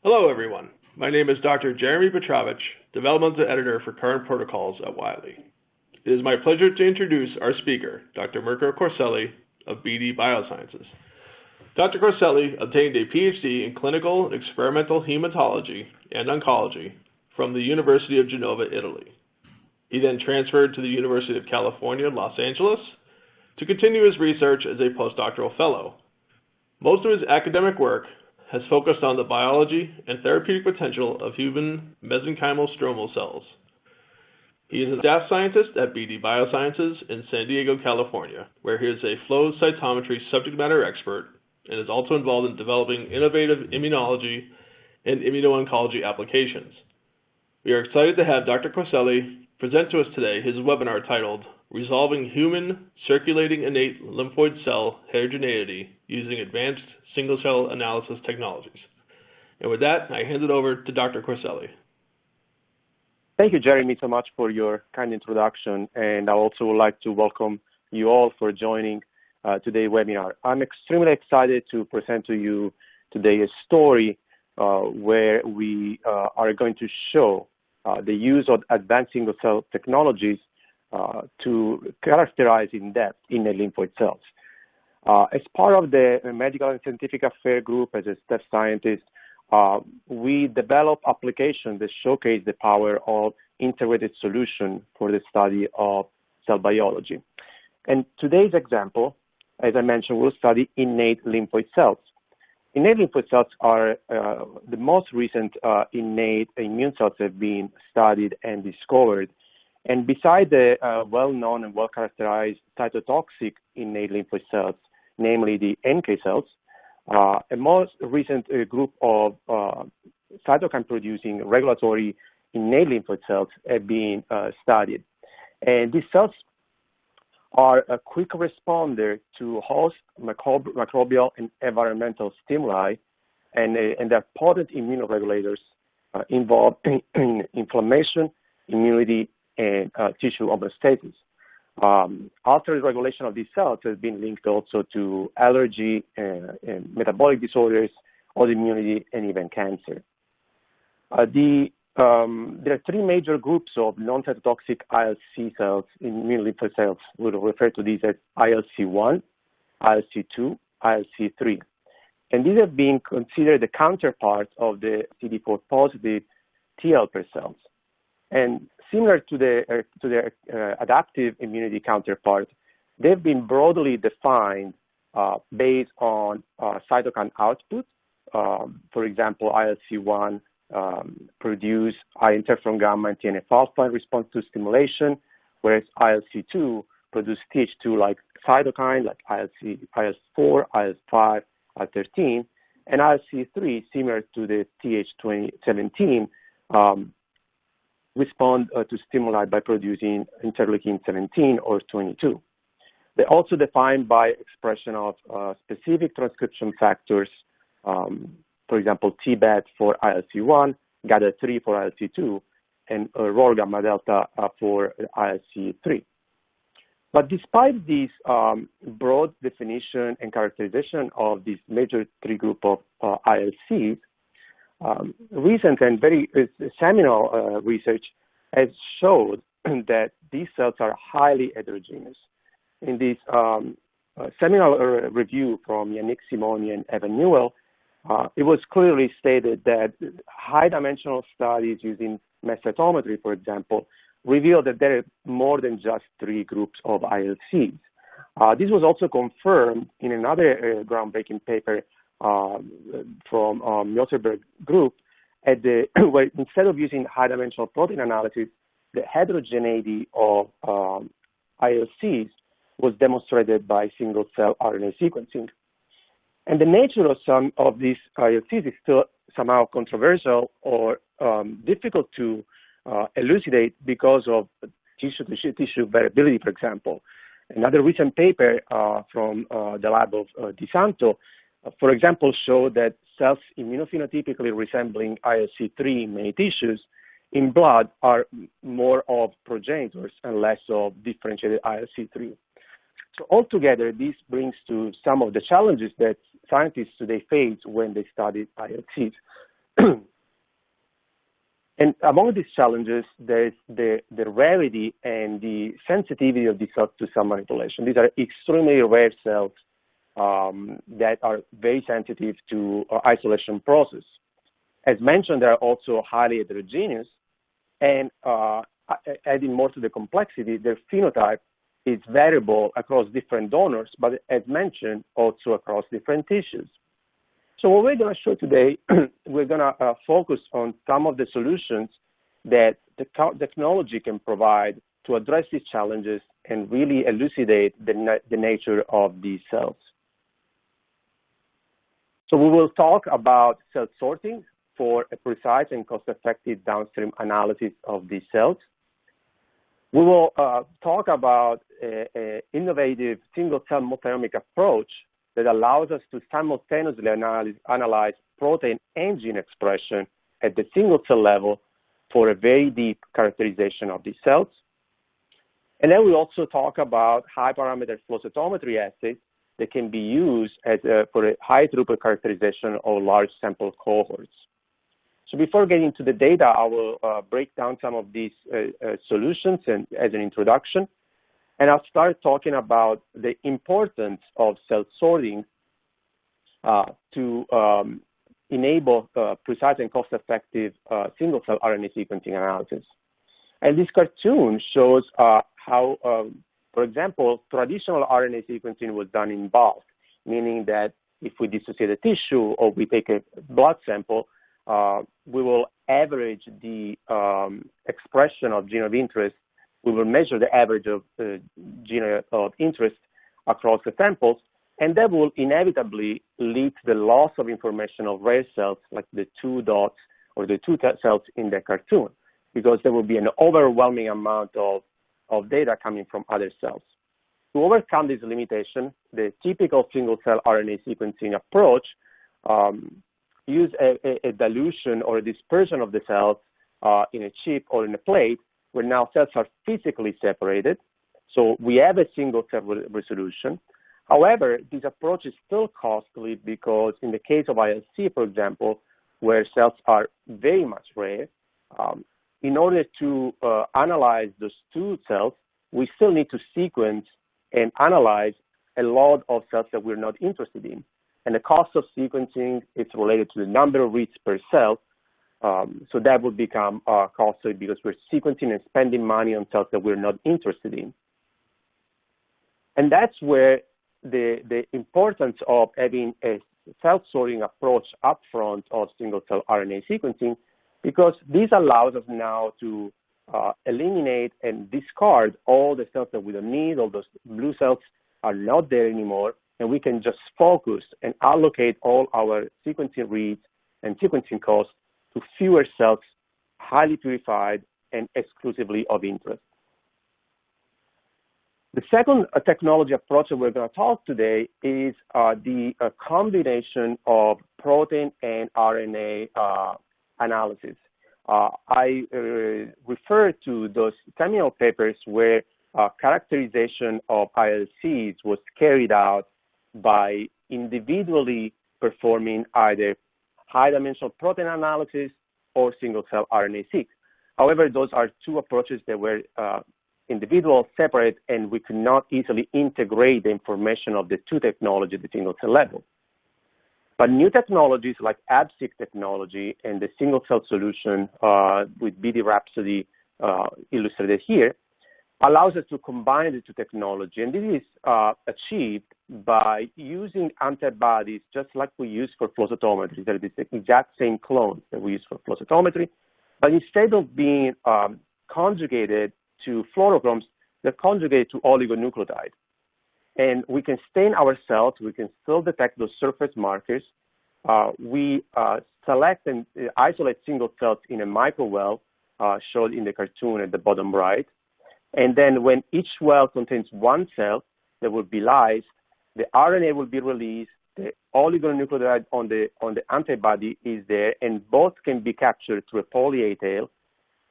Hello, everyone. My name is Dr. Jeremy Petrovich, Developmental Editor for Current Protocols at Wiley. It is my pleasure to introduce our speaker, Dr. Mirko Corselli of BD Biosciences. Dr. Corselli obtained a PhD in clinical and experimental hematology and oncology from the University of Genova, Italy. He then transferred to the University of California, Los Angeles, to continue his research as a postdoctoral fellow. Most of his academic work has focused on the biology and therapeutic potential of human mesenchymal stromal cells. He is a staff scientist at BD Biosciences in San Diego, California, where he is a flow cytometry subject matter expert and is also involved in developing innovative immunology and immuno-oncology applications. We are excited to have Dr. Corselli present to us today his webinar titled Resolving Human Circulating Innate Lymphoid Cell Heterogeneity Using Advanced Single-Cell Analysis Technologies. And with that, I hand it over to Dr. Corselli. Thank you, Jeremy, so much for your kind introduction, and I also would like to welcome you all for joining today's webinar. I'm extremely excited to present to you today a story where we are going to show the use of advanced single-cell technologies to characterize in depth innate lymphoid cells. As part of the Medical and Scientific Affairs Group, as a staff scientist, we develop applications that showcase the power of integrated solution for the study of cell biology. And today's example, as I mentioned, we'll study innate lymphoid cells. Innate lymphoid cells are the most recent innate immune cells that have been studied and discovered. And beside the well-known and well-characterized cytotoxic innate lymphoid cells, namely the NK cells, a most recent group of cytokine-producing regulatory innate lymphoid cells have been studied. And these cells are a quick responder to host microbial and environmental stimuli, and they're potent immunoregulators involved in inflammation, immunity, and tissue homeostasis. Altered regulation of these cells has been linked also to allergy and metabolic disorders, autoimmunity, and even cancer. There are three major groups of non-cytotoxic ILC cells, immune lymphoid cells. We'll refer to these as ILC1, ILC2, ILC3. And these have been considered the counterparts of the CD4 positive T helper cells. And similar to their adaptive immunity counterpart, they've been broadly defined based on cytokine output. For example, ILC1 produce interferon gamma and TNF-alpha in response to stimulation, whereas ILC2 produce Th2-like cytokine like IL4, IL5, IL13, and ILC3, similar to the Th17, respond to stimuli by producing interleukin 17 or 22. They're also defined by expression of specific transcription factors, for example, TBAT for ILC1, GATA3 for ILC2, and ROR-gamma delta for ILC3. But despite this broad definition and characterization of these major three group of ILCs, recent and very seminal research has showed that these cells are highly heterogeneous. In this seminal review from Yannick Simoni and Evan Newell, it was clearly stated that high-dimensional studies using mass cytometry, for example, revealed that there are more than just three groups of ILCs. This was also confirmed in another groundbreaking paper from Mjotterberg group, where instead of using high-dimensional protein analysis, the heterogeneity of ILCs was demonstrated by single-cell RNA sequencing. And the nature of some of these ILCs is still somehow controversial or difficult to elucidate because of tissue variability, for example. Another recent paper from the lab of DiSanto, for example, showed that cells immunophenotypically resembling ILC3 in many tissues in blood are more of progenitors and less of differentiated ILC3. So altogether, this brings to some of the challenges that scientists today face when they study ILCs. And among these challenges, there's the rarity and the sensitivity of these cells to cell manipulation. These are extremely rare cells that are very sensitive to isolation process. As mentioned, they are also highly heterogeneous, and adding more to the complexity, their phenotype is variable across different donors, but as mentioned, also across different tissues. So what we're going to show today, we're going to focus on some of the solutions that the technology can provide to address these challenges and really elucidate the nature of these cells. So we will talk about cell sorting for a precise and cost-effective downstream analysis of these cells. We will talk about an innovative single-cell multiomic approach that allows us to simultaneously analyze protein and gene expression at the single-cell level for a very deep characterization of these cells. And then we also talk about high-parameter flow cytometry assays that can be used for a high-throughput characterization of large sample cohorts. So before getting to the data, I will break down some of these solutions and as an introduction. And I'll start talking about the importance of cell sorting to enable precise and cost-effective single-cell RNA sequencing analysis. And this cartoon shows how, for example, traditional RNA sequencing was done in bulk, meaning that if we dissociate a tissue or we take a blood sample, we will average the expression of gene of interest. We will measure the average of gene of interest across the samples, and that will inevitably lead to the loss of information of rare cells, like the two dots or the two cells in the cartoon, because there will be an overwhelming amount of data coming from other cells. To overcome this limitation, the typical single-cell RNA sequencing approach use a dilution or a dispersion of the cells in a chip or in a plate, where now cells are physically separated. So we have a single-cell resolution. However, this approach is still costly because in the case of ILC, for example, where cells are very much rare, in order to analyze those two cells, we still need to sequence and analyze a lot of cells that we're not interested in. And the cost of sequencing is related to the number of reads per cell. So that would become costly because we're sequencing and spending money on cells that we're not interested in. And that's where the importance of having a cell sorting approach upfront of single-cell RNA sequencing, because this allows us now to eliminate and discard all the cells that we don't need. All those blue cells are not there anymore, and we can just focus and allocate all our sequencing reads and sequencing costs to fewer cells, highly purified and exclusively of interest. The second technology approach that we're going to talk today is the combination of protein and RNA analysis. I refer to those seminal papers where characterization of ILCs was carried out by individually performing either high-dimensional protein analysis or single-cell RNA-seq. However, those are two approaches that were individual, separate, and we could not easily integrate the information of the two technologies at the single-cell level. But new technologies like AbSeq technology and the single-cell solution with BD Rhapsody illustrated here allows us to combine the two technology. And this is achieved by using antibodies just like we use for flow cytometry. They're the exact same clones that we use for flow cytometry. But instead of being conjugated to fluorochromes, they're conjugated to oligonucleotide. And we can stain our cells. We can still detect those surface markers. We select and isolate single cells in a microwell, shown in the cartoon at the bottom right. And then when each well contains one cell that will be lysed, the RNA will be released, the oligonucleotide on the antibody is there, and both can be captured through a poly-A tail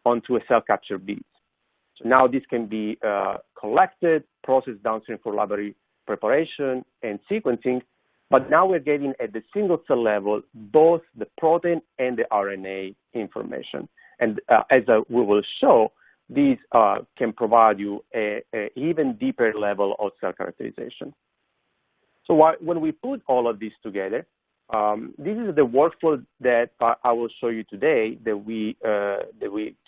onto a cell capture bead. So now this can be collected, processed downstream for library preparation and sequencing, But now we're getting at the single cell level both the protein and the RNA information. And as we will show, these can provide you an even deeper level of cell characterization. So when we put all of these together, this is the workflow that I will show you today that we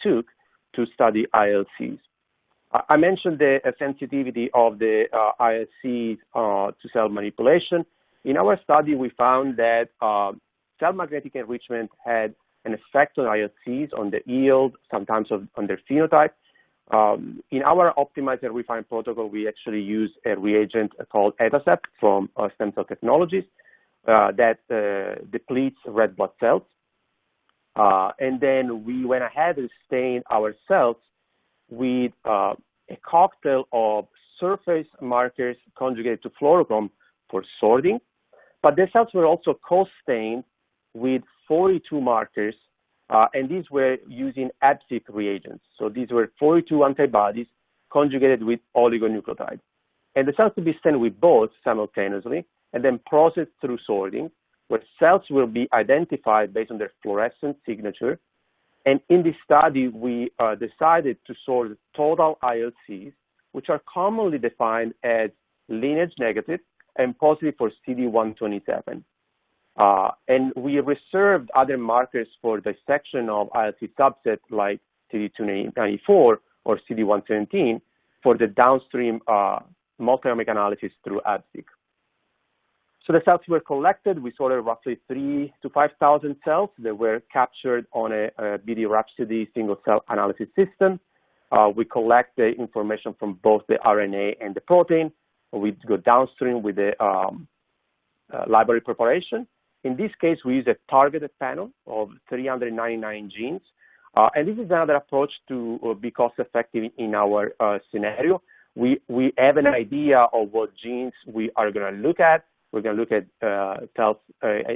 took to study ILCs. I mentioned the sensitivity of the ILCs to cell manipulation. In our study, we found that cell magnetic enrichment had an effect on ILCs, on the yield, sometimes on their phenotype. In our optimized and refined protocol, we actually use a reagent called AbSeq from Stem Cell Technologies that depletes red blood cells. And then we went ahead and stained our cells with a cocktail of surface markers conjugated to fluorochrome for sorting. But the cells were also co-stained with 42 markers, and these were using AbSeq reagents. So these were 42 antibodies conjugated with oligonucleotides. And the cells will be stained with both simultaneously and then processed through sorting, where cells will be identified based on their fluorescent signature. And in this study, we decided to sort total ILCs, which are commonly defined as lineage negative and positive for CD127. And we reserved other markers for dissection of ILC subsets like CD294 or CD117 for the downstream multiomic analysis through AbSeq. So the cells were collected. We sorted roughly 3,000 to 5,000 cells that were captured on a BD Rhapsody single cell analysis system. We collect the information from both the RNA and the protein. We go downstream with the library preparation. In this case, we use a targeted panel of 399 genes. And this is another approach to be cost-effective in our scenario. We have an idea of what genes we are going to look at. We're going to look at cells'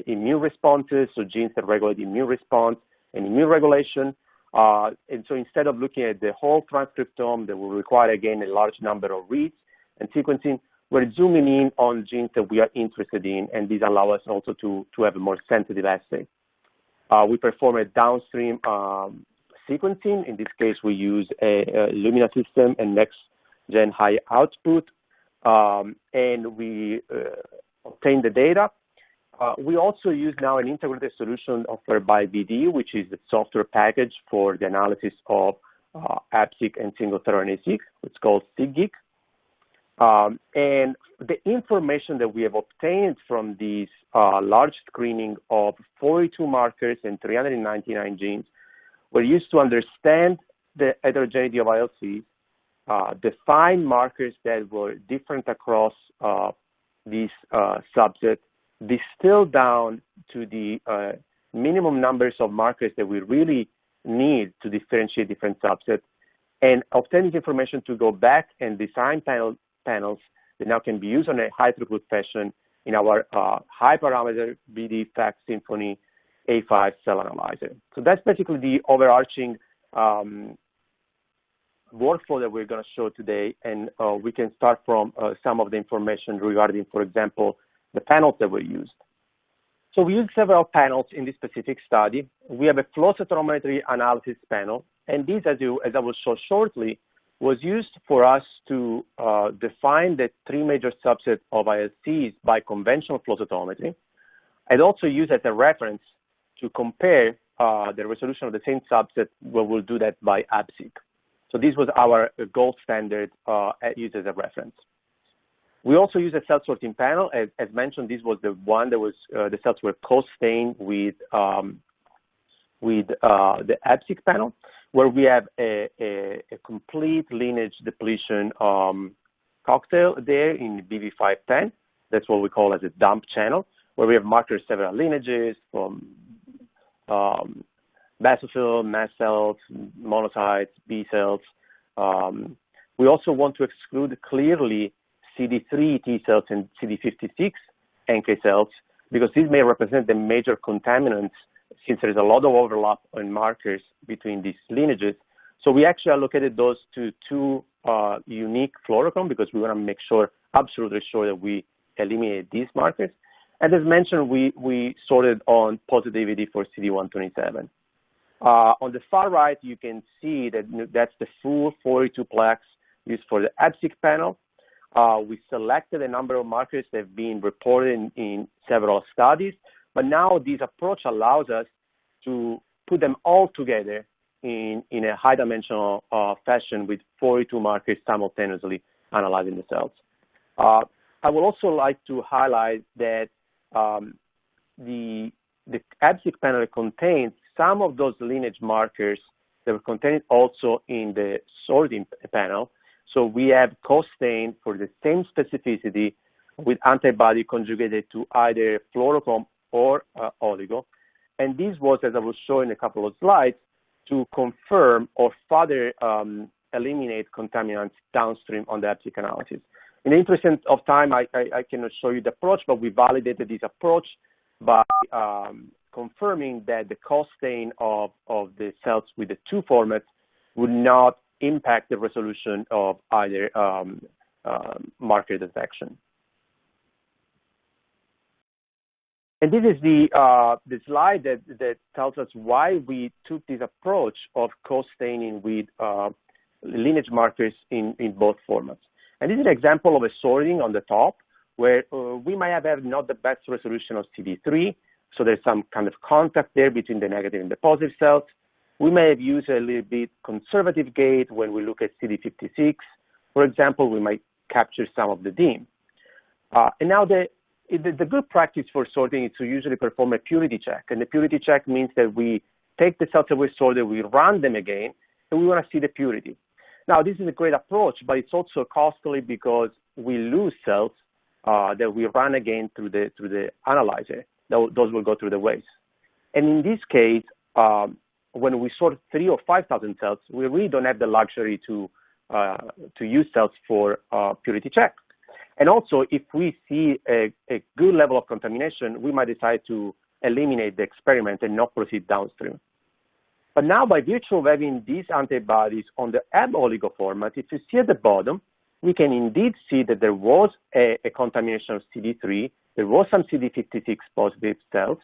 immune responses, so genes that regulate the immune response and immune regulation. And so instead of looking at the whole transcriptome that will require, again, a large number of reads and sequencing, we're zooming in on genes that we are interested in, and these allow us also to have a more sensitive assay. We perform a downstream sequencing. In this case, we use a Illumina system and next-gen high output, and we obtain the data. We also use now an integrated solution offered by BD, which is the software package for the analysis of AbSeq and single-cell RNA-seq. It's called SeqGeek. And the information that we have obtained from this large screening of 42 markers and 399 genes were used to understand the heterogeneity of ILCs, define markers that were different across these subsets, distill down to the minimum numbers of markers that we really need to differentiate different subsets, and obtain this information to go back and design panels that now can be used on a high throughput fashion in our high parameter BD FACS Symphony A5 cell analyzer. So that's basically the overarching workflow that we're going to show today, and we can start from some of the information regarding, for example, the panels that were used. So we used several panels in this specific study. We have a flow cytometry analysis panel, and this, as I will show shortly, was used for us to define the three major subsets of ILCs by conventional flow cytometry, and also used as a reference to compare the resolution of the same subset when we'll do that by AbSeq. So this was our gold standard used as a reference. We also used a cell sorting panel. As mentioned, this was the one that was the cells were co-stained with the AbSeq panel, where we have a complete lineage depletion cocktail there in BV510. That's what we call as a dump channel, where we have markers several lineages from basophil, mast cells, monocytes, B cells. We also want to exclude clearly CD3 T cells and CD56 NK cells, because these may represent the major contaminants, since there is a lot of overlap in markers between these lineages. So we actually allocated those to two unique fluorochrome, because we want to make sure, absolutely sure, that we eliminate these markers. And as mentioned, we sorted on positivity for CD127. On the far right, you can see that that's the full 42-plex used for the AbSeq panel. We selected a number of markers that have been reported in several studies, but now this approach allows us to put them all together in a high-dimensional fashion with 42 markers simultaneously analyzing the cells. I would also like to highlight that the AbSeq panel contains some of those lineage markers that were contained also in the sorting panel. So we have co-stain for the same specificity with antibody conjugated to either fluorochrome or oligo. And this was, as I will show in a couple of slides, to confirm or further eliminate contaminants downstream on the AbSeq analysis. In the interest of time, I cannot show you the approach, but we validated this approach by confirming that the co-stain of the cells with the two formats would not impact the resolution of either marker detection. And this is the slide that tells us why we took this approach of co-staining with lineage markers in both formats. And this is an example of a sorting on the top, where we might have had not the best resolution of CD3, so there's some kind of contact there between the negative and the positive cells. We may have used a little bit conservative gate when we look at CD56. For example, we might capture some of the DIM. And now the good practice for sorting is to usually perform a purity check. And the purity check means that we take the cells that we sorted, we run them again, and we want to see the purity. Now, this is a great approach, but it's also costly because we lose cells that we run again through the analyzer. Those will go through the waste. And in this case, when we sort 3,000 or 5,000 cells, we really don't have the luxury to use cells for purity check. And also, if we see a good level of contamination, we might decide to eliminate the experiment and not proceed downstream. But now, by virtue of having these antibodies on the Ab oligo format, if you see at the bottom, we can indeed see that there was a contamination of CD3, there was some CD56 positive cells,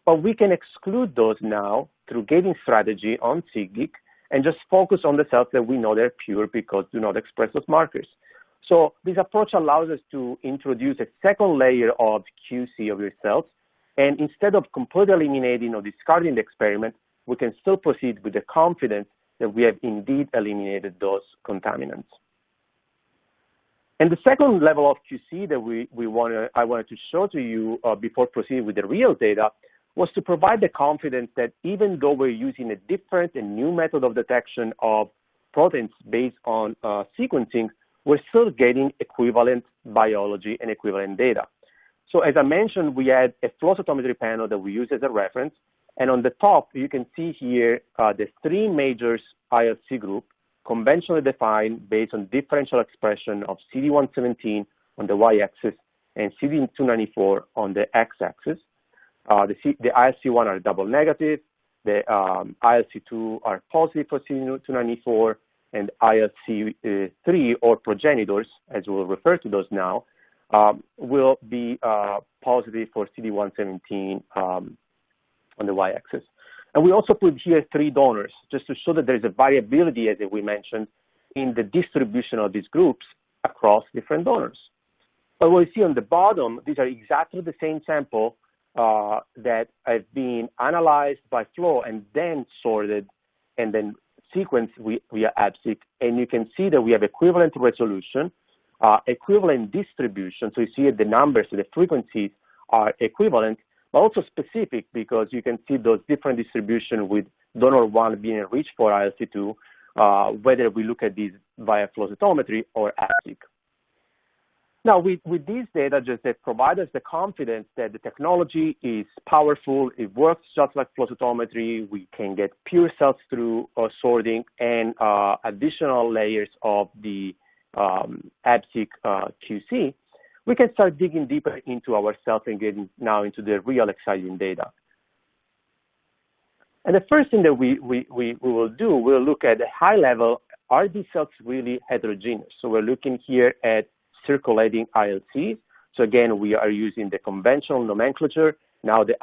but we can exclude those now through gating strategy on SIGGIC and just focus on the cells that we know they're pure because do not express those markers. So this approach allows us to introduce a second layer of QC of your cells, and instead of completely eliminating or discarding the experiment, we can still proceed with the confidence that we have indeed eliminated those contaminants. And the second level of QC that I wanted to show to you before proceeding with the real data was to provide the confidence that even though we're using a different and new method of detection of proteins based on sequencing, we're still getting equivalent biology and equivalent data. So as I mentioned, we had a flow cytometry panel that we use as a reference. And on the top, you can see here the three major ILC group, conventionally defined based on differential expression of CD117 on the y-axis and CD294 on the x-axis. The ILC1 are double negative, the ILC2 are positive for CD294, and ILC3, or progenitors, as we'll refer to those now, will be positive for CD117 on the y-axis. And we also put here three donors, just to show that there's a variability, as we mentioned, in the distribution of these groups across different donors. But what you see on the bottom, these are exactly the same sample that have been analyzed by flow and then sorted and then sequenced via AbSeq. And you can see that we have equivalent resolution, equivalent distribution. So you see the numbers, the frequencies are equivalent, but also specific because you can see those different distribution with donor 1 being enriched for ILC2, whether we look at these via flow cytometry or AbSeq. Now, with these data, just that provide us the confidence that the technology is powerful, it works just like flow cytometry, we can get pure cells through sorting and additional layers of the AbSeq QC, we can start digging deeper into our cells and getting now into the real exciting data. And the first thing that we will do, we'll look at the high level, are these cells really heterogeneous? So we're looking here at circulating ILCs. So again, we are using the conventional nomenclature. Now the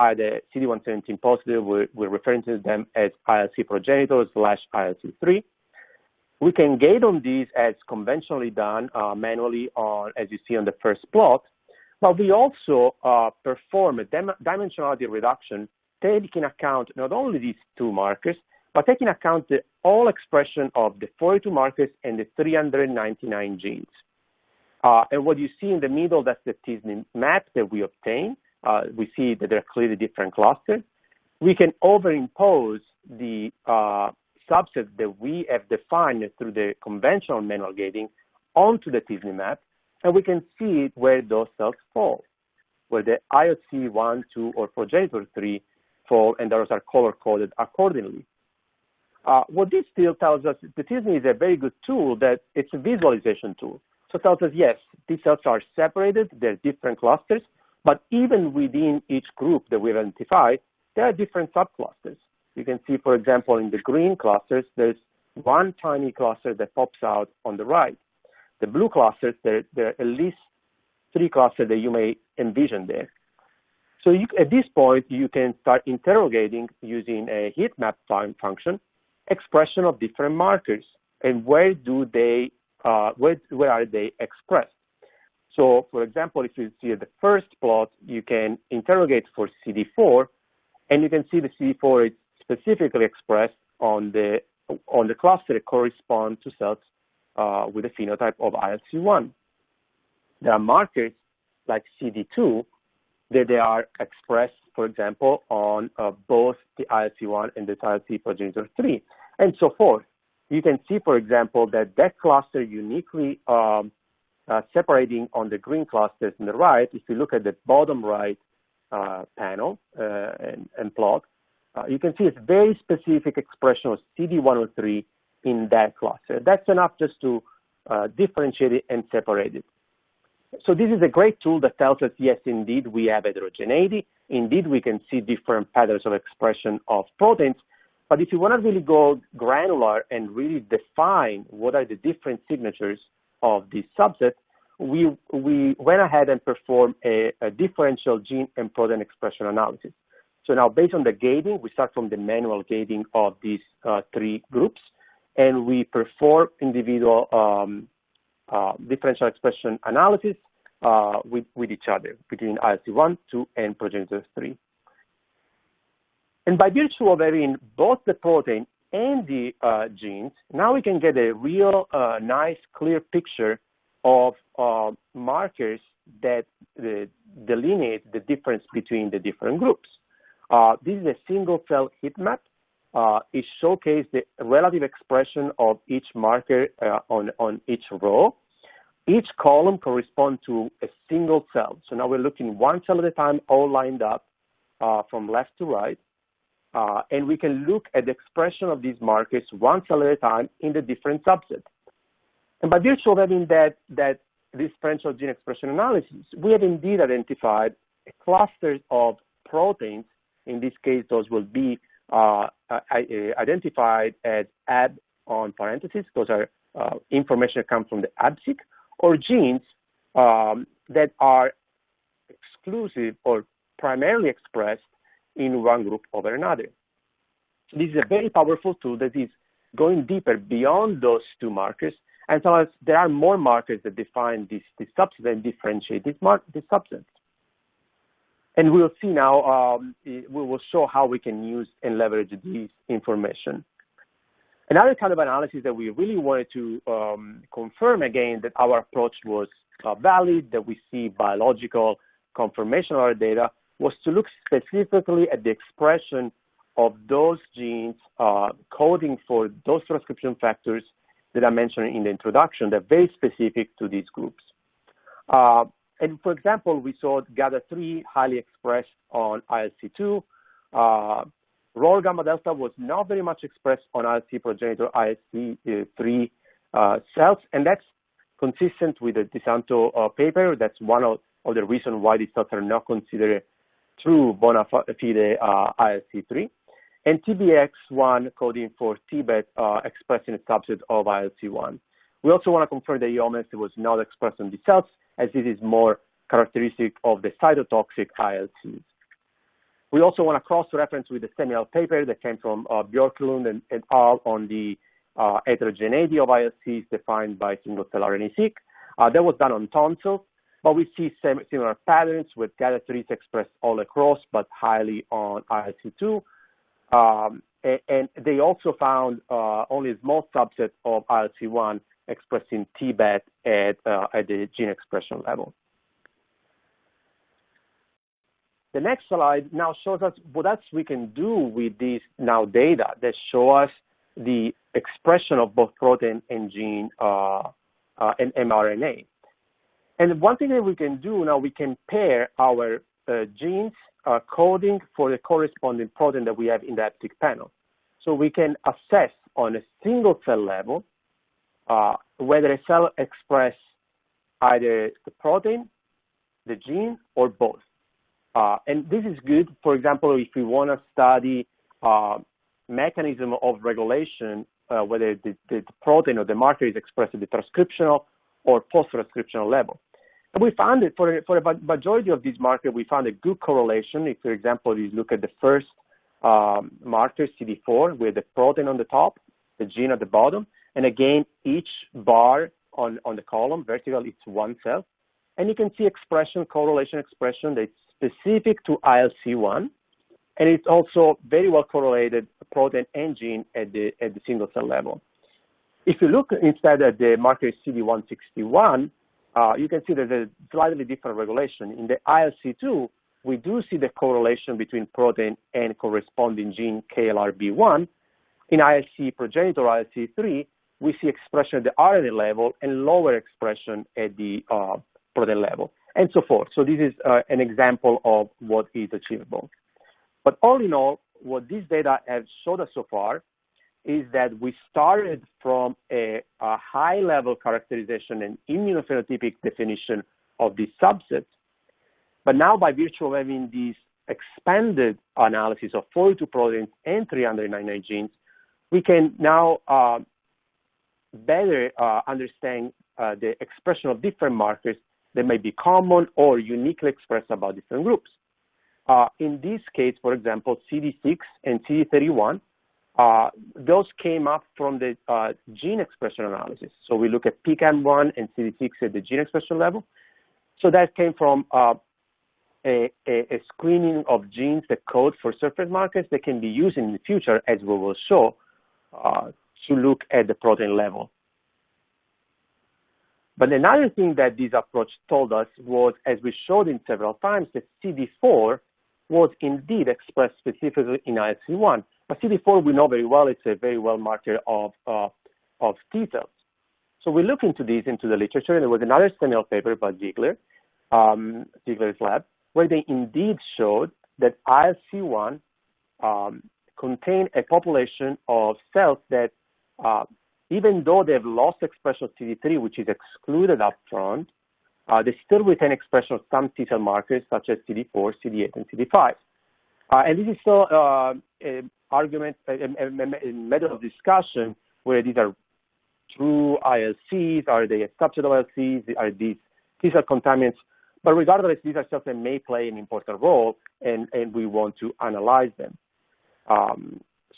CD117 positive, we're referring to them as ILC progenitors / ILC3. We can gate on these as conventionally done manually on, as you see on the first plot, but we also perform a dimensionality reduction, taking account not only these two markers, but taking account the all expression of the 42 markers and the 399 genes. And what you see in the middle, that's the t-SNE map that we obtain. We see that there are clearly different clusters. We can overimpose the subset that we have defined through the conventional manual gating onto the t-SNE map, and we can see where those cells fall, where the ILC 1, 2, or progenitor 3 fall, and those are color-coded accordingly. What this still tells us, the t-SNE is a very good tool, that it's a visualization tool. So it tells us, yes, these cells are separated, they're different clusters, but even within each group that we've identified, there are different subclusters. You can see, for example, in the green clusters, there's one tiny cluster that pops out on the right. The blue clusters, there are at least 3 clusters that you may envision there. So at this point, you can start interrogating using a heat map function, expression of different markers, and where are they expressed. So, for example, if you see the first plot, you can interrogate for CD4, and you can see the CD4 is specifically expressed on the cluster that correspond to cells with a phenotype of ILC1. There are markers like CD2 that they are expressed, for example, on both the ILC1 and the ILC progenitor 3, and so forth. You can see, for example, that cluster uniquely separating on the green clusters on the right. If you look at the bottom right panel and plot, you can see it's very specific expression of CD103 in that cluster. That's enough just to differentiate it and separate it. So this is a great tool that tells us, yes, indeed, we have heterogeneity. Indeed, we can see different patterns of expression of proteins. But if you want to really go granular and really define what are the different signatures of this subset, we went ahead and performed a differential gene and protein expression analysis. So now, based on the gating, we start from the manual gating of these 3 groups, and we perform individual differential expression analysis with each other between ILC1, 2, and progenitor 3. And by virtue of having both the protein and the genes, now we can get a real nice, clear picture of markers that delineate the difference between the different groups. This is a single-cell heat map. It showcases the relative expression of each marker on each row. Each column corresponds to a single cell. So now we're looking one cell at a time, all lined up from left to right. And we can look at the expression of these markers one cell at a time in the different subsets. And by virtue of having that differential gene expression analysis, we have indeed identified a cluster of proteins. In this case, those will be identified as AB on parentheses. Those are information that come from the AbSeq, or genes that are exclusive or primarily expressed in one group over another. So this is a very powerful tool that is going deeper beyond those 2 markers, and so as there are more markers that define this subset and differentiate this subset. And we'll see now, we will show how we can use and leverage this information. Another kind of analysis that we really wanted to confirm again that our approach was valid, that we see biological confirmation of our data, was to look specifically at the expression of those genes coding for those transcription factors that I mentioned in the introduction. They're very specific to these groups. And for example, we saw GATA3 highly expressed on ILC2. ROR-gamma delta was not very much expressed on ILC progenitor ILC3 cells, and that's consistent with the DeSanto paper. That's one of the reasons why these cells are not considered true bona fide ILC3. And TBX1 coding for TBET expressing a subset of ILC1. We also want to confirm that EOMS was not expressed on these cells, as this is more characteristic of the cytotoxic ILCs. We also want to cross-reference with the seminal paper that came from Björklund and et al. On the heterogeneity of ILCs defined by single-cell RNA-seq. That was done on tonsils, but we see similar patterns with GATA3 expressed all across, but highly on ILC2. And they also found only a small subset of ILC1 expressed in Tibet at the gene expression level. The next slide now shows us what else we can do with these now data that show us the expression of both protein and gene and mRNA. And one thing that we can do now, we can pair our genes coding for the corresponding protein that we have in the AbSeq panel. So we can assess on a single cell level whether a cell expresses either the protein, the gene, or both. And this is good, for example, if we want to study mechanism of regulation, whether the protein or the marker is expressed at the transcriptional or post-transcriptional level. And we found that for a majority of these markers, we found a good correlation. If, for example, you look at the first marker, CD4, with the protein on the top, the gene at the bottom, and again, each bar on the column, vertical, it's one cell. And you can see correlation expression that's specific to ILC1, and it's also very well correlated protein and gene at the single cell level. If you look instead at the marker CD161, you can see there's a slightly different regulation. In the ILC2, we do see the correlation between protein and corresponding gene KLRB1. In ILC progenitor ILC3, we see expression at the RNA level and lower expression at the protein level, and so forth. So this is an example of what is achievable. But all in all, what these data have showed us so far is that we started from a high-level characterization and immunophenotypic definition of these subsets, but now by virtue of having these expanded analysis of 42 proteins and 399 genes, we can now better understand the expression of different markers that may be common or uniquely expressed about different groups. In this case, for example, CD6 and CD31, those came up from the gene expression analysis. So we look at PCAM1 and CD6 at the gene expression level. So that came from a screening of genes that code for surface markers that can be used in the future, as we will show, to look at the protein level. But another thing that this approach told us was, as we showed in several times, that CD4 was indeed expressed specifically in ILC1. But CD4, we know very well, it's a very well marker of T cells. So we look into this, into the literature, and there was another seminal paper by Ziegler's lab, where they indeed showed that ILC1 contain a population of cells that, even though they've lost expression of CD3, which is excluded up front, they still retain expression of some T cell markers such as CD4, CD8, and CD5. And this is still an argument, a method of discussion where these are true ILCs, are they a subset of ILCs, are these T cell contaminants? But regardless, these are cells that may play an important role, and we want to analyze them.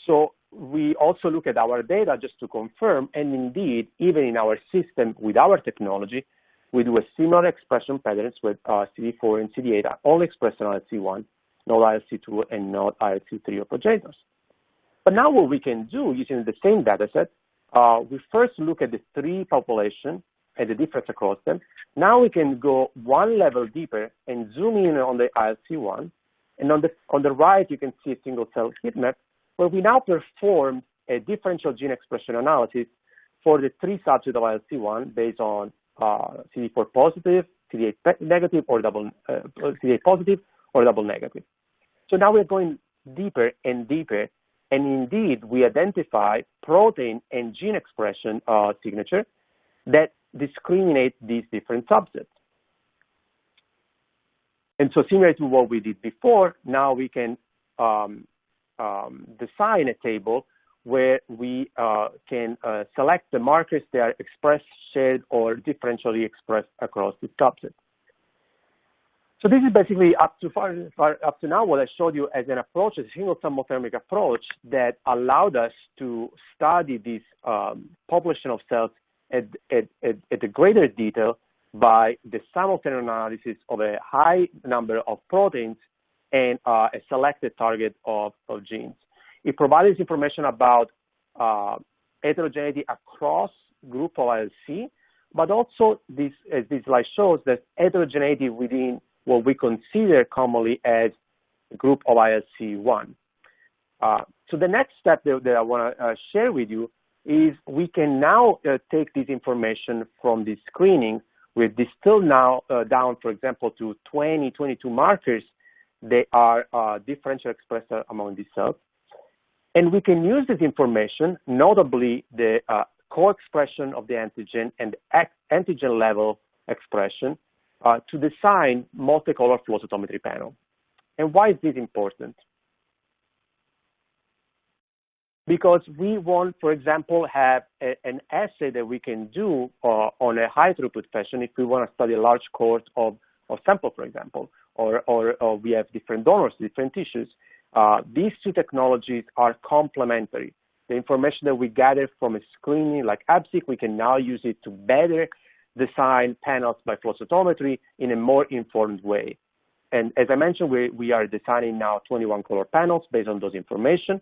So we also look at our data just to confirm, and indeed, even in our system with our technology, we do a similar expression patterns with CD4 and CD8 are all expressed on ILC1, not ILC2, and not ILC3 or progenitors. But now what we can do using the same data set, we first look at the three populations and the difference across them. Now we can go one level deeper and zoom in on the ILC1. And on the right, you can see a single cell heat map where we now performed a differential gene expression analysis for the three subsets of ILC1 based on CD4 positive, CD8 negative, or CD8 positive, or double negative. So now we're going deeper and deeper, and indeed we identify protein and gene expression signature that discriminate these different subsets. And so similar to what we did before, now we can design a table where we can select the markers that are expressed, shared, or differentially expressed across the subset. So this is basically up to now what I showed you as an approach, a single thermothermic approach that allowed us to study this population of cells at a greater detail by the simultaneous analysis of a high number of proteins and a selected target of genes. It provides information about heterogeneity across group of ILC, but also this, as this slide shows, that heterogeneity within what we consider commonly as a group of ILC1. So the next step that I want to share with you is we can now take this information from the screening. We've distilled now down, for example, to 22 markers that are differential expressed among these cells. And we can use this information, notably the co-expression of the antigen and antigen level expression, to design multicolor flow cytometry panel. And why is this important? Because we want, for example, have an assay that we can do on a high throughput fashion if we want to study a large cohort of sample, for example, or we have different donors, different tissues. These two technologies are complementary. The information that we gather from a screening like AbSeq, we can now use it to better design panels by flow cytometry in a more informed way. And as I mentioned, we are designing now 21 color panels based on those information.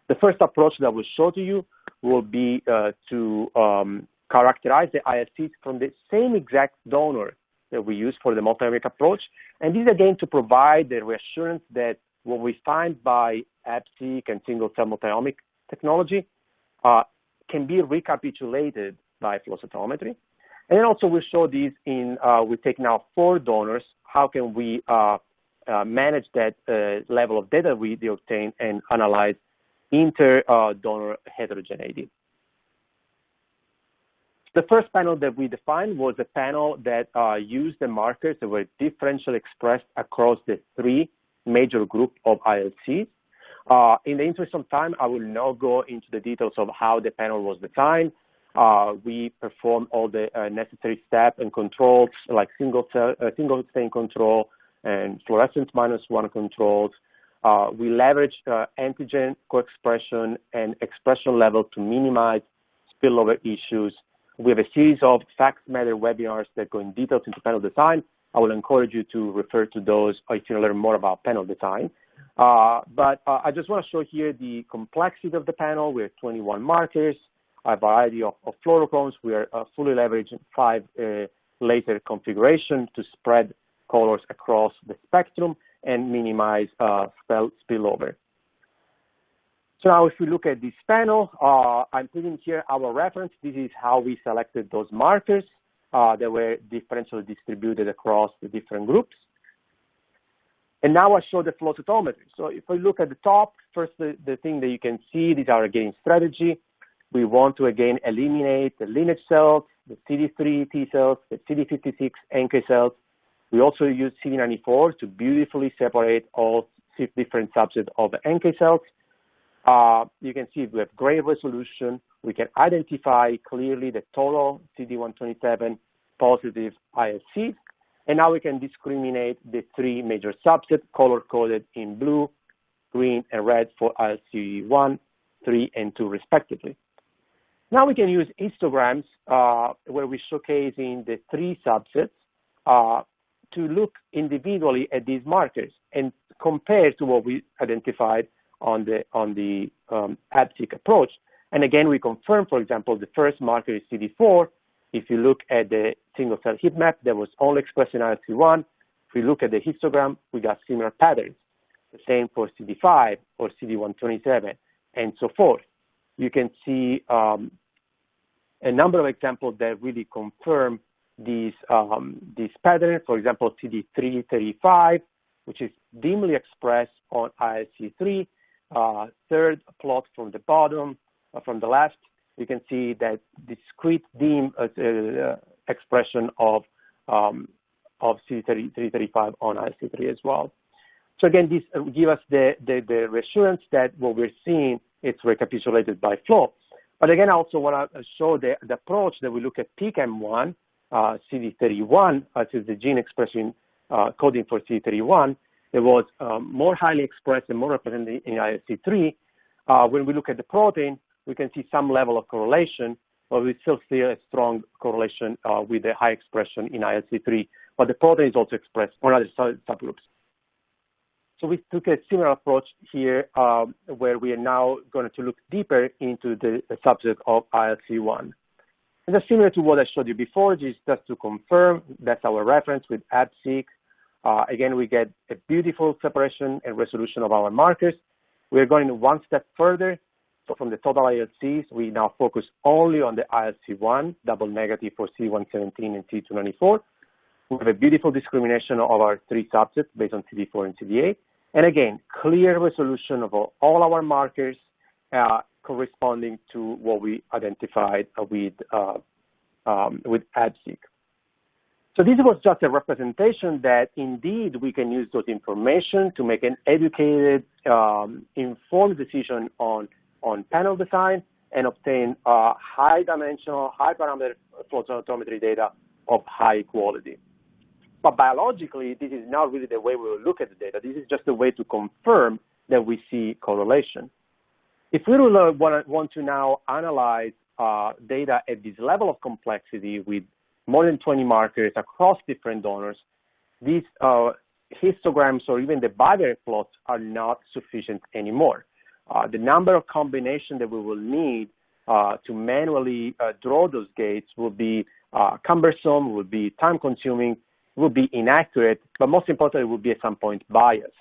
The first approach that I will show to you will be to characterize the ILCs from the same exact donor that we use for the multiomic approach. And this is again to provide the reassurance that what we find by AbSeq and single cell multiomic technology can be recapitulated by flow cytometry. And then also we'll show these in, we take now 4 donors. How can we manage that level of data we obtain and analyze inter-donor heterogeneity? The first panel that we defined was a panel that used the markers that were differentially expressed across the 3 major groups of ILCs. In the interest of time, I will not go into the details of how the panel was designed. We performed all the necessary steps and controls like single stain control and fluorescence -1 controls. We leveraged antigen co-expression and expression level to minimize spillover issues. We have a series of Facts Matter webinars that go in details into panel design. I will encourage you to refer to those if you want to learn more about panel design. But I just want to show here the complexity of the panel. We have 21 markers, a variety of fluorochromes. We are fully leveraging 5 laser configuration to spread colors across the spectrum and minimize spillover. So now if we look at this panel, I'm putting here our reference. This is how we selected those markers that were differentially distributed across the different groups. And now I show the flow cytometry. So if we look at the top, first the thing that you can see, these are again strategy. We want to again eliminate the lineage cells, the CD3 T cells, the CD56 NK cells. We also use CD294 to beautifully separate all 6 different subsets of the NK cells. You can see we have great resolution. We can identify clearly the total CD127 positive ILCs. And now we can discriminate the 3 major subsets color-coded in blue, green, and red for ILC1, 3, and 2 respectively. Now we can use histograms where we're showcasing the 3 subsets to look individually at these markers and compare to what we identified on the AbSeq approach. And again, we confirm, for example, the first marker is CD4. If you look at the single cell heat map, that was only expressed in ILC1. If we look at the histogram, we got similar patterns. The same for CD5 or CD127 and so forth. You can see a number of examples that really confirm this pattern. For example, CD335, which is dimly expressed on ILC3. Third plot from the bottom, from the left, you can see that discrete dim expression of CD335 on ILC3 as well. So again, this gives us the reassurance that what we're seeing is recapitulated by flow. But again, I also want to show the approach that we look at PKM1, CD31, which is the gene expressing coding for CD31 that was more highly expressed and more represented in ILC3. When we look at the protein, we can see some level of correlation, but we still see a strong correlation with the high expression in ILC3. But the protein is also expressed on other subgroups. So we took a similar approach here where we are now going to look deeper into the subset of ILC1. And that's similar to what I showed you before, just to confirm that's our reference with AbSeq. Again, we get a beautiful separation and resolution of our markers. We're going one step further. So from the total ILCs, we now focus only on the ILC1, double negative for CD117 and CD294. We have a beautiful discrimination of our three subsets based on CD4 and CD8. And again, clear resolution of all our markers corresponding to what we identified with AbSeq. So this was just a representation that indeed we can use those information to make an educated, informed decision on panel design and obtain high-dimensional, high-parameter flow cytometry data of high quality. But biologically, this is not really the way we will look at the data. This is just a way to confirm that we see correlation. If we want to now analyze data at this level of complexity with more than 20 markers across different donors, these histograms or even the bivariate plots are not sufficient anymore. The number of combinations that we will need to manually draw those gates will be cumbersome, will be time-consuming, will be inaccurate, but most importantly, will be at some point biased.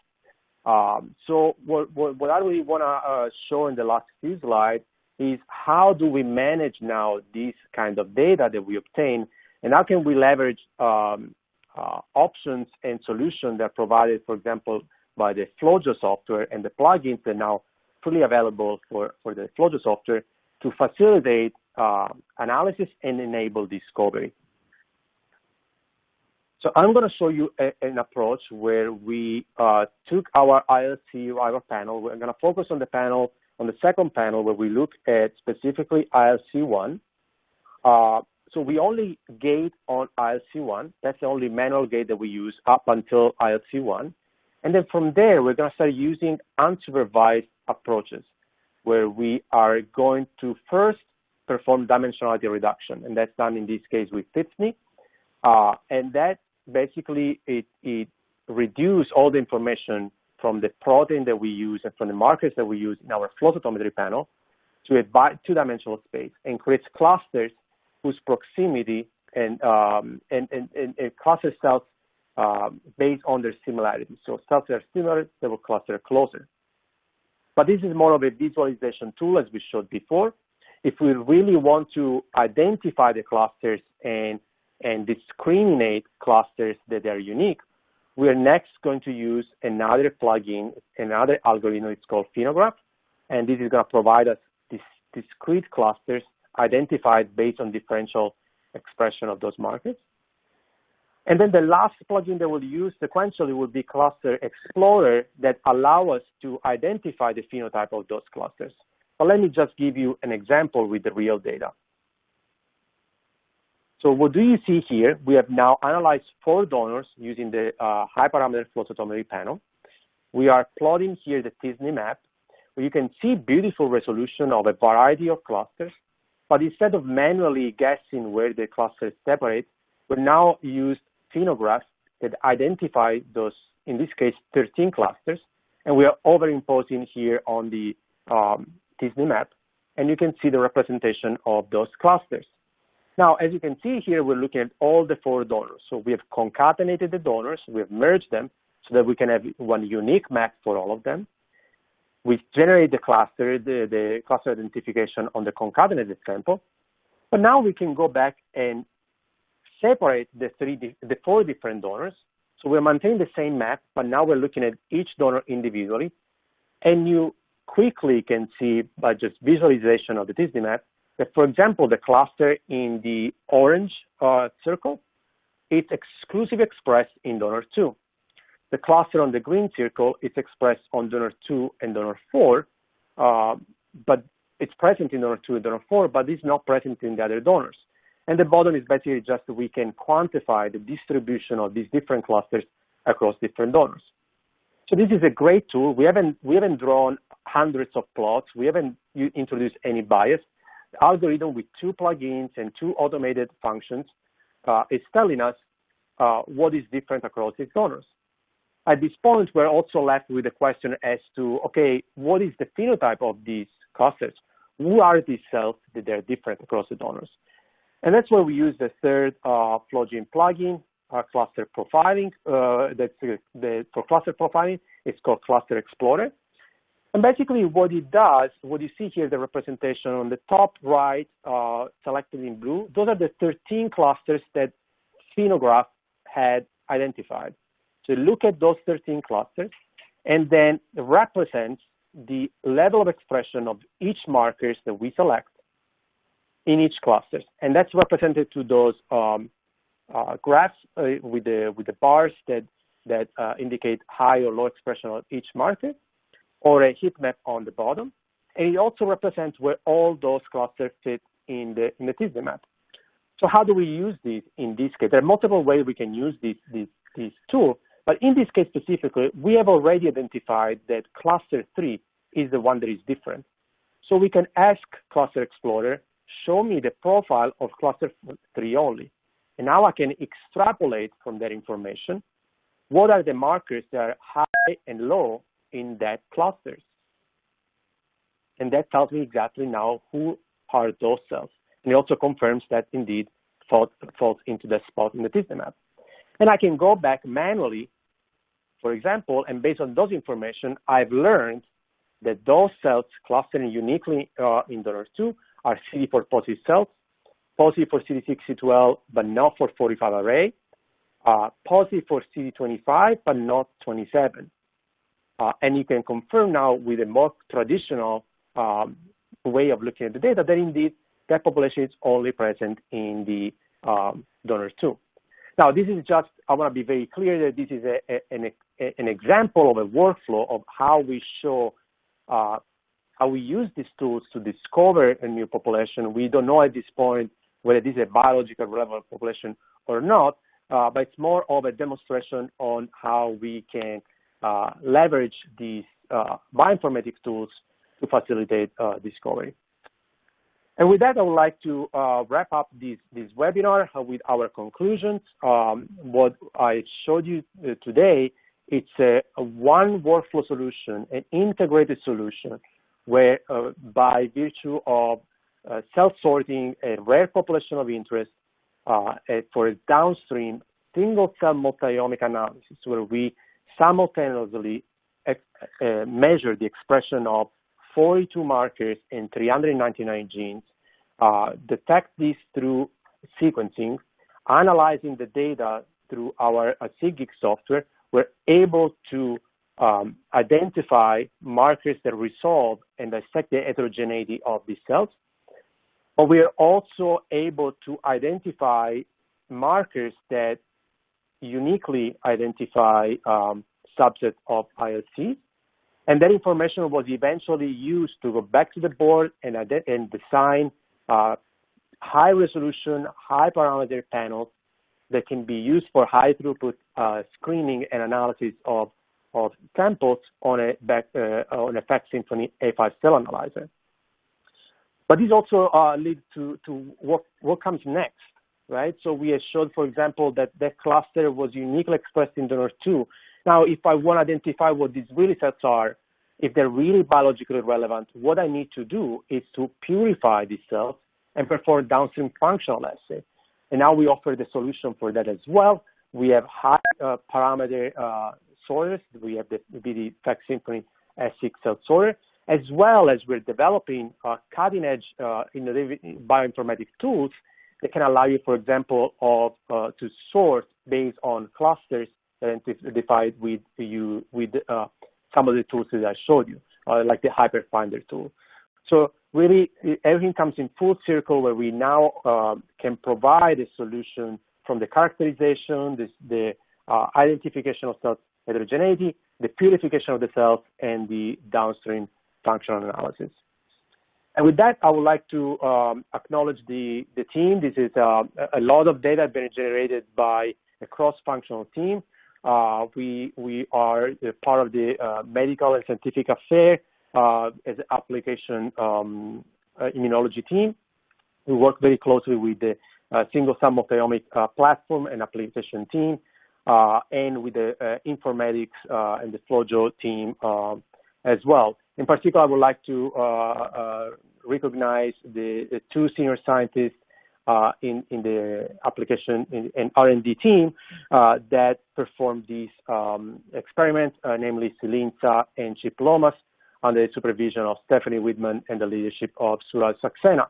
So what I really want to show in the last few slides is how do we manage now this kind of data that we obtain, and how can we leverage options and solutions that are provided, for example, by the Flojo software and the plugins that are now fully available for the Flojo software to facilitate analysis and enable discovery. So I'm going to show you an approach where we took our ILC, our panel. We're going to focus on the panel, on the second panel, where we look at specifically ILC1. So we only gate on ILC1. That's the only manual gate that we use up until ILC1. And then from there, we're going to start using unsupervised approaches, where we are going to first perform dimensionality reduction. And that's done in this case with Tiffany. And that basically, it reduces all the information from the protein that we use and from the markers that we use in our flow cytometry panel to a two-dimensional space and creates clusters whose proximity and cluster cells based on their similarity. So cells that are similar, they will cluster closer. But this is more of a visualization tool, as we showed before. If we really want to identify the clusters and discriminate clusters that are unique, we are next going to use another plugin, another algorithm. It's called Phenograph, and this is going to provide us these discrete clusters identified based on differential expression of those markers. And then the last plugin that we'll use sequentially will be Cluster Explorer that allow us to identify the phenotype of those clusters. But let me just give you an example with the real data. So what do you see here? We have now analyzed 4 donors using the high-parameter flow cytometry panel. We are plotting here the t-SNE map, where you can see beautiful resolution of a variety of clusters. But instead of manually guessing where the clusters separate, we now use Phenograph that identify those, in this case, 13 clusters. And we are overimposing here on the t-SNE map. And you can see the representation of those clusters. Now, as you can see here, we're looking at all the 4 donors. So we have concatenated the donors. We have merged them so that we can have one unique map for all of them. We generate the cluster, the cluster identification on the concatenated sample. But now we can go back and separate the 4 different donors. So we're maintaining the same map, but now we're looking at each donor individually. And you quickly can see by just visualization of the t-SNE map that, for example, the cluster in the orange circle, it's exclusively expressed in donor 2. The cluster on the green circle is expressed on donor 2 and donor 4, but it's present in donor 2 and donor 4, but it's not present in the other donors. And the bottom is basically just we can quantify the distribution of these different clusters across different donors. So this is a great tool. We haven't drawn hundreds of plots. We haven't introduced any bias. The algorithm with 2 plugins and 2 automated functions is telling us what is different across these donors. At this point, we're also left with a question as to, okay, what is the phenotype of these clusters? Who are these cells that they're different across the donors? And that's where we use the third Flowgene plugin, cluster profiling. For cluster profiling, it's called Cluster Explorer. And basically what it does, what you see here, the representation on the top right, selected in blue, those are the 13 clusters that Phenograph had identified. So look at those 13 clusters, and then it represents the level of expression of each markers that we select in each cluster. And that's represented to those graphs with the bars that indicate high or low expression of each marker, or a heat map on the bottom. And it also represents where all those clusters fit in the tissue map. So how do we use these in this case? There are multiple ways we can use this tool, but in this case specifically, we have already identified that cluster 3 is the one that is different. So we can ask Cluster Explorer, show me the profile of cluster 3 only. And now I can extrapolate from that information what are the markers that are high and low in that clusters. And that tells me exactly now who are those cells. And it also confirms that indeed falls into the spot in the tissue map. And I can go back manually, for example, and based on those information, I've learned that those cells clustering uniquely in donor 2 are CD4 positive cells, positive for CD6, CD12, but not for 45 array, positive for CD25, but not 27. And you can confirm now with a more traditional way of looking at the data that indeed that population is only present in the donor 2. Now, this is just, I want to be very clear that this is an example of a workflow of how we show, how we use these tools to discover a new population. We don't know at this point whether this is a biological relevant population or not, but it's more of a demonstration on how we can leverage these bioinformatics tools to facilitate discovery. And with that, I would like to wrap up this webinar with our conclusions. What I showed you today, it's a one workflow solution, an integrated solution, where by virtue of cell sorting a rare population of interest for a downstream single cell multiomic analysis, where we simultaneously measure the expression of 42 markers and 399 genes, detect these through sequencing, analyzing the data through our SIGIC software, we're able to identify markers that resolve and dissect the heterogeneity of these cells. But we are also able to identify markers that uniquely identify subsets of ILCs. And that information was eventually used to go back to the board and design high resolution, high parameter panels that can be used for high throughput screening and analysis of samples on a FACS Symphony A5 cell analyzer. But this also leads to what comes next, right? So we have showed, for example, that cluster was uniquely expressed in donor 2. Now, if I want to identify what these really sets are, if they're really biologically relevant, what I need to do is to purify these cells and perform downstream functional assay. And now we offer the solution for that as well. We have high parameter sorters. We have the FACS Symphony S6 cell sorter, as well as we're developing cutting-edge innovative bioinformatics tools that can allow you, for example, to sort based on clusters identified with some of the tools that I showed you, like the Hyperfinder tool. So really, everything comes in full circle where we now can provide a solution from the characterization, the identification of cell heterogeneity, the purification of the cells, and the downstream functional analysis. And with that, I would like to acknowledge the team. This is a lot of data being generated by a cross-functional team. We are part of the medical and scientific affair as an application immunology team. We work very closely with the single multiomic platform and application team, and with the informatics and the FlowJo team as well. In particular, I would like to recognize the two senior scientists in the application and R&D team that performed these experiments, namely Silinza and Chip Lomas, under the supervision of Stephanie Whitman and the leadership of Suraj Saxena.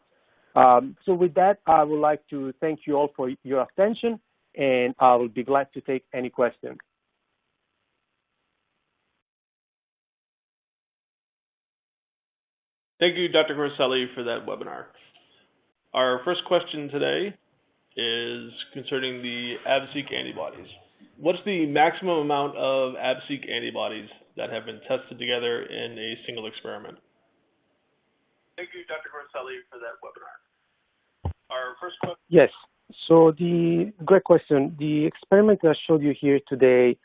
So with that, I would like to thank you all for your attention, and I will be glad to take any questions. Thank you, Dr. Corselli, for that webinar. Our first question today is concerning the AbSeq antibodies. What's the maximum amount of AbSeq antibodies that have been tested together in a single experiment? Thank you, Dr. Corselli, for that webinar. Our first question. Yes. So great question. The experiment that I showed you here today,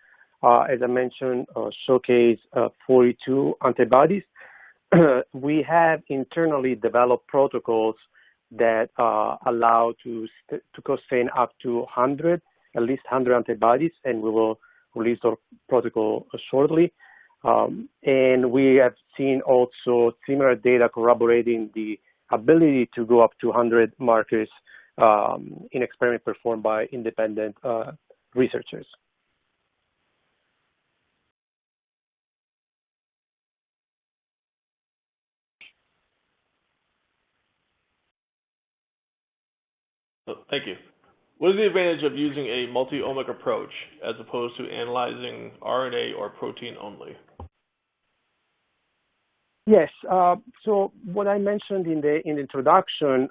as I mentioned, showcase 42 antibodies. We have internally developed protocols that allow to contain up to 100, at least 100 antibodies, and we will release our protocol shortly. And we have seen also similar data corroborating the ability to go up to 100 markers in experiments performed by independent researchers. Thank you. What is the advantage of using a multiomic approach as opposed to analyzing RNA or protein only? Yes. So what I mentioned in the introduction,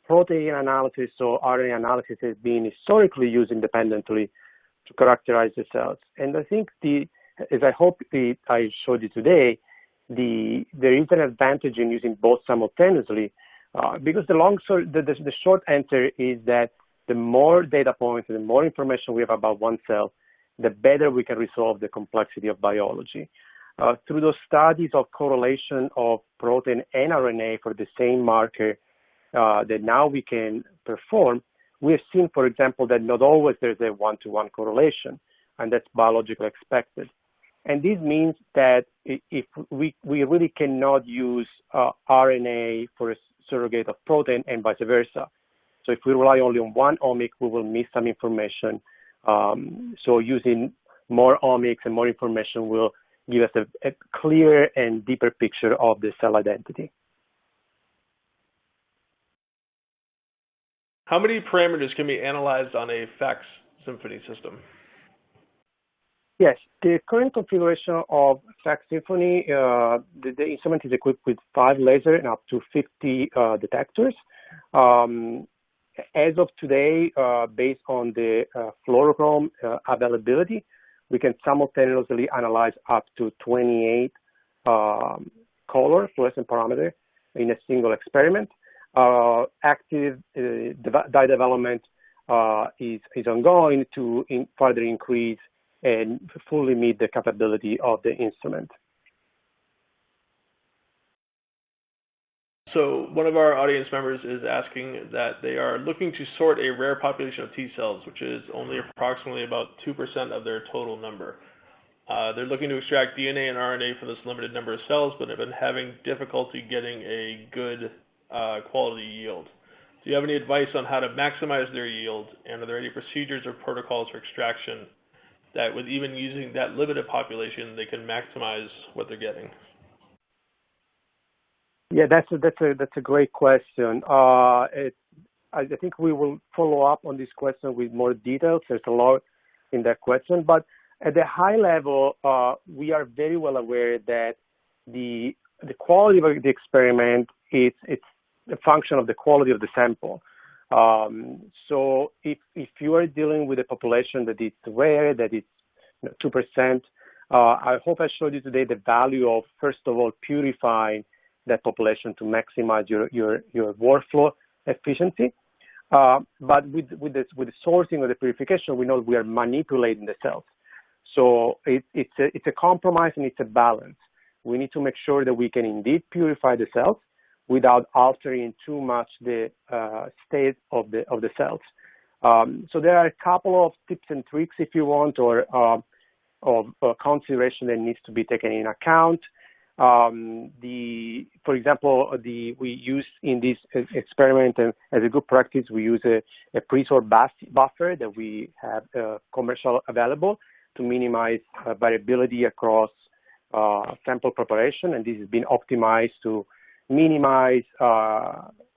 protein analysis or RNA analysis has been historically used independently to characterize the cells. And I think as I hope I showed you today, there is an advantage in using both simultaneously, because the short answer is that the more data points and the more information we have about one cell, the better we can resolve the complexity of biology. Through those studies of correlation of protein and RNA for the same marker that now we can perform, we have seen, for example, that not always there's a one-to-one correlation, and that's biologically expected. And this means that if we really cannot use RNA for a surrogate of protein and vice versa. So if we rely only on one omic, we will miss some information. So using more omics and more information will give us a clearer and deeper picture of the cell identity. How many parameters can be analyzed on a FACS Symphony system? Yes, the current configuration of FACS Symphony, the instrument is equipped with 5 lasers and up to 50 detectors. As of today, based on the fluorochrome availability, we can simultaneously analyze up to 28 color fluorescent parameters in a single experiment. Active dye development is ongoing to further increase and fully meet the capability of the instrument. So one of our audience members is asking that they are looking to sort a rare population of T cells, which is only approximately about 2% of their total number. They're looking to extract DNA and RNA from this limited number of cells, but have been having difficulty getting a good quality yield. Do you have any advice on how to maximize their yield, and are there any procedures or protocols for extraction that with even using that limited population, they can maximize what they're getting? Yeah, that's a great question. I think we will follow up on this question with more details. There's a lot in that question, but at the high level, we are very well aware that the quality of the experiment it's a function of the quality of the sample. So if you are dealing with a population that is rare, that is 2%, I hope I showed you today the value of, first of all, purifying that population to maximize your workflow efficiency. But with the sorting or the purification, we know we are manipulating the cells. So it's a compromise and it's a balance. We need to make sure that we can indeed purify the cells without altering too much the state of the cells. So there are a couple of tips and tricks, if you want, or of consideration that needs to be taken in account. For example, we use in this experiment, and as a good practice, we use a pre-sort buffer that we have commercial available to minimize variability across sample preparation, and this has been optimized to minimize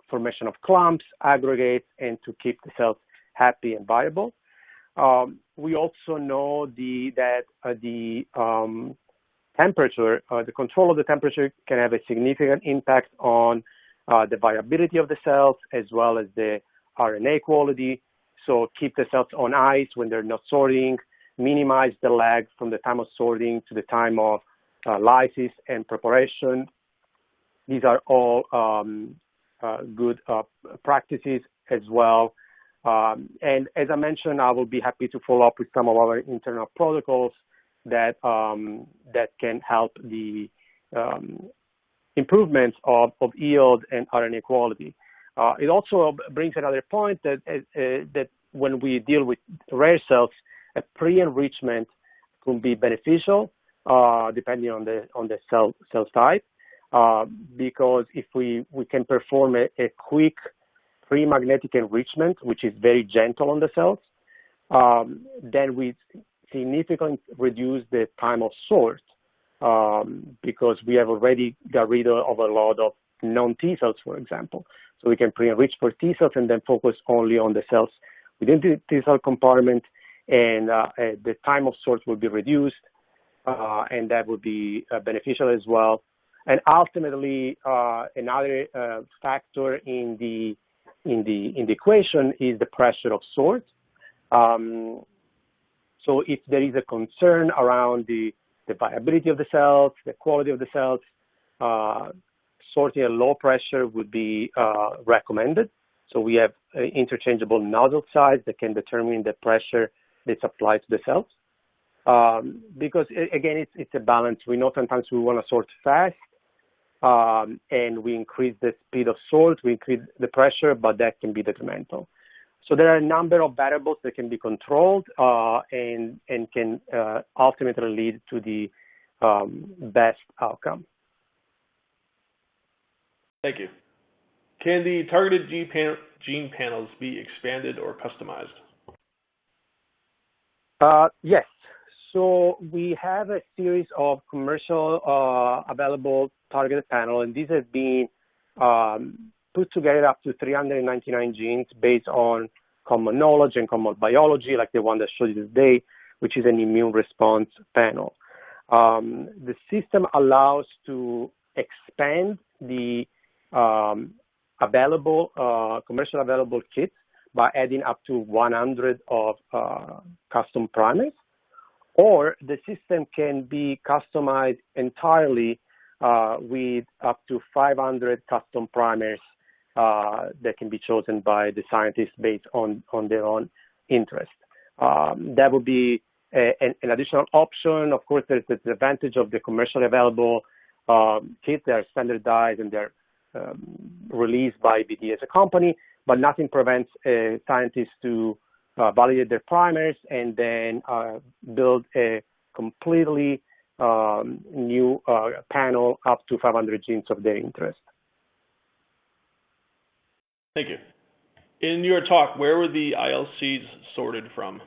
formation of clumps, aggregates, and to keep the cells happy and viable. We also know that the temperature, the control of the temperature can have a significant impact on the viability of the cells as well as the RNA quality. So keep the cells on ice when they're not sorting, minimize the lag from the time of sorting to the time of lysis and preparation. These are all good practices as well. And as I mentioned, I will be happy to follow up with some of our internal protocols that can help the improvements of yield and RNA quality. It also brings another point that when we deal with rare cells, a pre-enrichment can be beneficial depending on the cell type, because if we can perform a quick pre-magnetic enrichment, which is very gentle on the cells, then we significantly reduce the time of sort because we have already got rid of a lot of non-T cells, for example. So we can pre-enrich for T cells and then focus only on the cells within the T cell compartment, and the time of sort will be reduced, and that would be beneficial as well. And ultimately, another factor in the equation is the pressure of sort. So if there is a concern around the viability of the cells, the quality of the cells, sorting at low pressure would be recommended. So we have interchangeable nozzle size that can determine the pressure that's applied to the cells. Because again, it's a balance. We know sometimes we want to sort fast, and we increase the speed of sort, we increase the pressure, but that can be detrimental. So there are a number of variables that can be controlled and can ultimately lead to the best outcome. Thank you. Can the targeted gene panels be expanded or customized? Yes. So we have a series of commercial available targeted panel, and these have been put together up to 399 genes based on common knowledge and common biology, like the one that showed you today, which is an immune response panel. The system allows to expand the commercial available kits by adding up to 100 of custom primers, or the system can be customized entirely with up to 500 custom primers that can be chosen by the scientists based on their own interest. That would be an additional option. Of course, there's the advantage of the commercially available kits that are standardized and they're released by BD as a company, but nothing prevents scientists to validate their primers and then build a completely new panel up to 500 genes of their interest. Thank you. In your talk, where were the ILCs sorted from?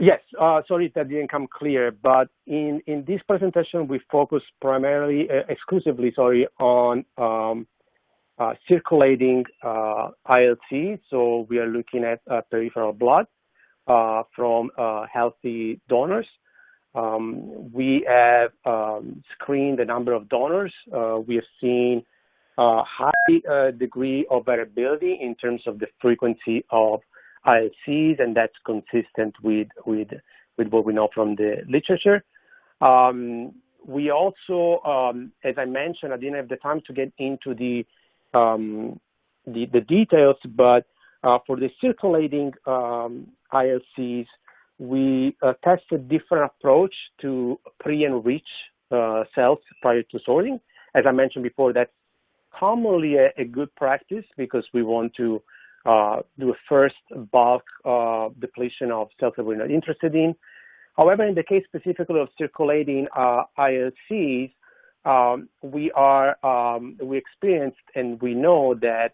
Yes, sorry that didn't come clear, but in this presentation, we focus primarily, exclusively, on circulating ILC. So we are looking at peripheral blood from healthy donors. We have screened a number of donors. We have seen a high degree of variability in terms of the frequency of ILCs, and that's consistent with what we know from the literature. We also, as I mentioned, I didn't have the time to get into the the details, but for the circulating ILCs, we tested different approach to pre-enrich cells prior to sorting. As I mentioned before, that's commonly a good practice because we want to do a first bulk depletion of cells that we're not interested in. However, in the case specifically of circulating ILCs, we experienced and we know that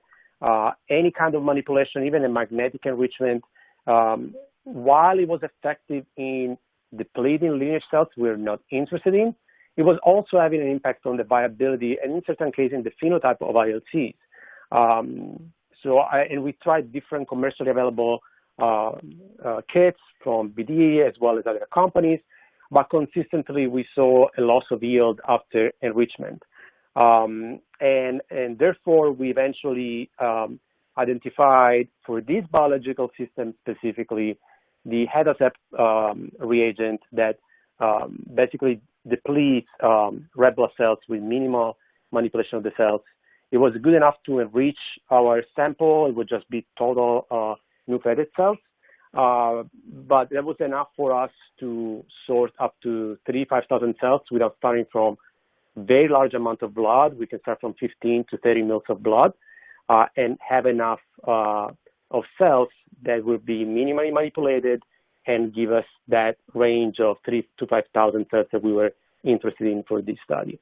any kind of manipulation, even a magnetic enrichment, while it was effective in depleting lineage cells we're not interested in, it was also having an impact on the viability and in certain cases the phenotype of ILCs. And we tried different commercially available kits from BD as well as other companies, but consistently we saw a loss of yield after enrichment. And therefore we eventually identified for this biological system specifically the AbSeq reagent that basically depletes red blood cells with minimal manipulation of the cells. It was good enough to enrich our sample. It would just be total nucleated cells. But that was enough for us to sort up to 35,000 cells without starting from very large amount of blood. We can start from 15 to 30 mils of blood and have enough of cells that will be minimally manipulated and give us that range of 3,000 to 5,000 cells that we were interested in for this study.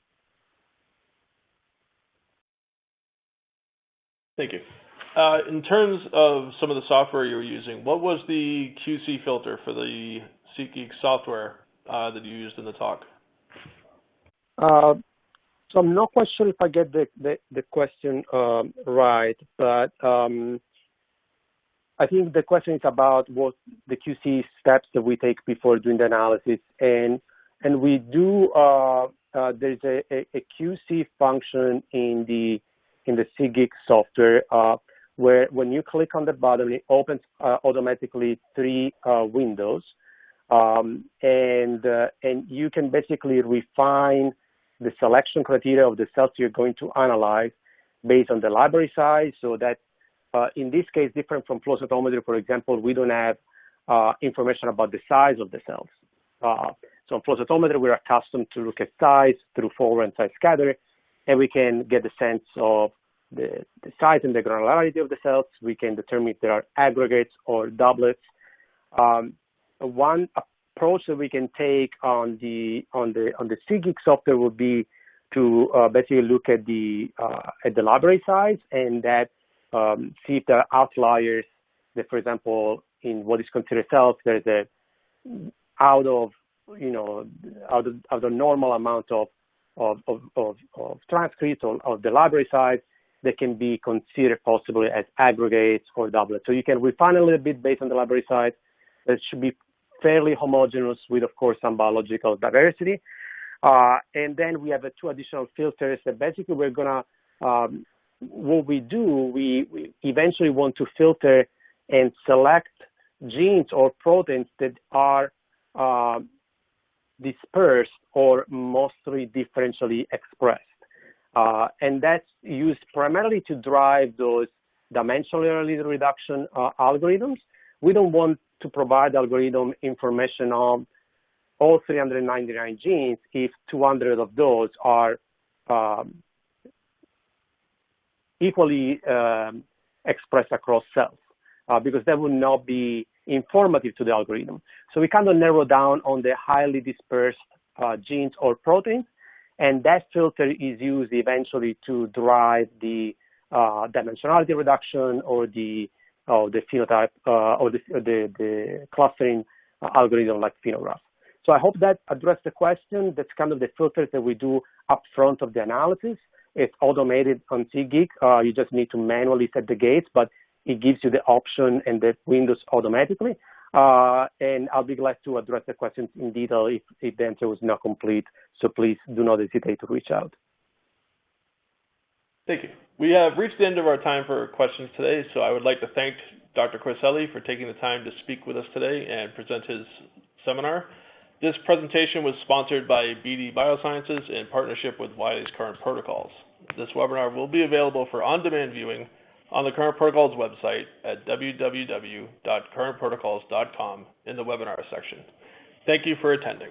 Thank you. In terms of some of the software you were using, what was the QC filter for the SeqGeek software that you used in the talk? So I'm not quite sure if I get the question right, but I think the question is about what the QC steps that we take before doing the analysis, and we do. There's a QC function in the SeqGeek software where when you click on the button, it opens automatically 3 windows, and you can basically refine the selection criteria of the cells you're going to analyze based on the library size. So that in this case, different from flow cytometry, for example, we don't have information about the size of the cells. So in flow cytometry, we're accustomed to look at size through forward and side scatter, and we can get a sense of the size and the granularity of the cells. We can determine if there are aggregates or doublets. One approach that we can take on the SeqGeek software would be to basically look at the library size and that see if there are outliers that, for example, in what is considered cells, there's a out of normal amount of transcripts or of the library size that can be considered possibly as aggregates or doublets. So you can refine a little bit based on the library size. That should be fairly homogeneous with, of course, some biological diversity. And then we have 2 additional filters that basically we're going to, what we do, we eventually want to filter and select genes or proteins that are dispersed or mostly differentially expressed. And that's used primarily to drive those dimensional early reduction algorithms. We don't want to provide algorithm information on all 399 genes if 200 of those are equally expressed across cells, because that would not be informative to the algorithm. So we kind of narrow down on the highly dispersed genes or proteins, and that filter is used eventually to drive the dimensionality reduction or the phenotype or the clustering algorithm like PhenoGraph. So I hope that addressed the question. That's kind of the filters that we do up front of the analysis. It's automated on SeqGeek. You just need to manually set the gates, but it gives you the option and the windows automatically. And I'll be glad to address the questions in detail if the answer was not complete. So please do not hesitate to reach out. Thank you. We have reached the end of our time for questions today, so I would like to thank Dr. Corselli for taking the time to speak with us today and present his seminar. This presentation was sponsored by BD Biosciences in partnership with Wiley's Current Protocols. This webinar will be available for on-demand viewing on the Current Protocols website at www.currentprotocols.com in the webinar section. Thank you for attending.